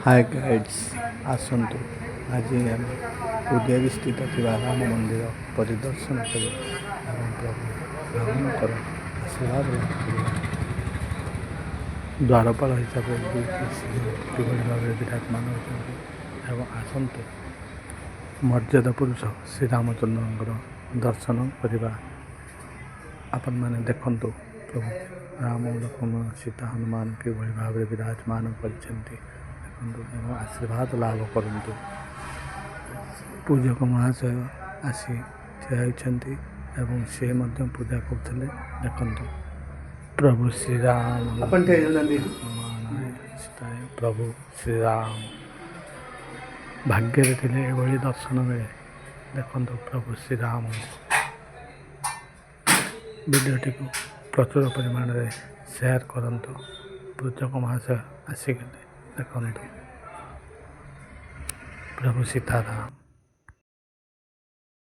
High guides ଆସନ୍ତୁ ଆଜି ଆମେ ଉଦୟଗିରି ସ୍ଥିତ ଥିବା ରାମ ମନ୍ଦିର ପରିଦର୍ଶନ କରି ଏବଂ ପ୍ରଭୁ ରାମଙ୍କର ଆଶୀର୍ବାଦ ଲାଭ କରିବା। ଦ୍ୱାରପାଳ ହିସାବରେ ଦୁଇଟି ସିଂହ କିଭଳି ଭାବରେ ବିରାଜମାନ ହେଉଛନ୍ତି ଏବଂ ଆସନ୍ତୁ ମର୍ଯ୍ୟାଦା ପୁରୁଷ ଶ୍ରୀରାମଚନ୍ଦ୍ରଙ୍କର ଦର୍ଶନ କରିବା। ଆପଣମାନେ ଦେଖନ୍ତୁ ପ୍ରଭୁ ରାମ ଲକ୍ଷ୍ମଣ ସୀତା ହନୁମାନ କିଭଳି ଭାବରେ ବିରାଜମାନ କରିଛନ୍ତି ଦେଖନ୍ତୁ ଏବଂ ଆଶୀର୍ବାଦ ଲାଭ କରନ୍ତୁ। ପୂଜକ ମହାଶୟ ଆସି ଠିଆ ହୋଇଛନ୍ତି ଏବଂ ସେ ମଧ୍ୟ ପୂଜା କରୁଥିଲେ ଦେଖନ୍ତୁ। ପ୍ରଭୁ ଶ୍ରୀରାମ ସୀତାଏ ପ୍ରଭୁ ଶ୍ରୀରାମ ଭାଗ୍ୟରେ ଥିଲେ ଏଭଳି ଦର୍ଶନ ମିଳେ ଦେଖନ୍ତୁ। ପ୍ରଭୁ ଶ୍ରୀରାମ ଭିଡ଼ିଓଟିକୁ ପ୍ରଚୁର ପରିମାଣରେ ସେୟାର କରନ୍ତୁ। ପୂଜକ ମହାଶୟ ଆସିଗଲେ ଦେଖନ୍ତୁ। ପ୍ରଭୁ ସୀତାରାମ।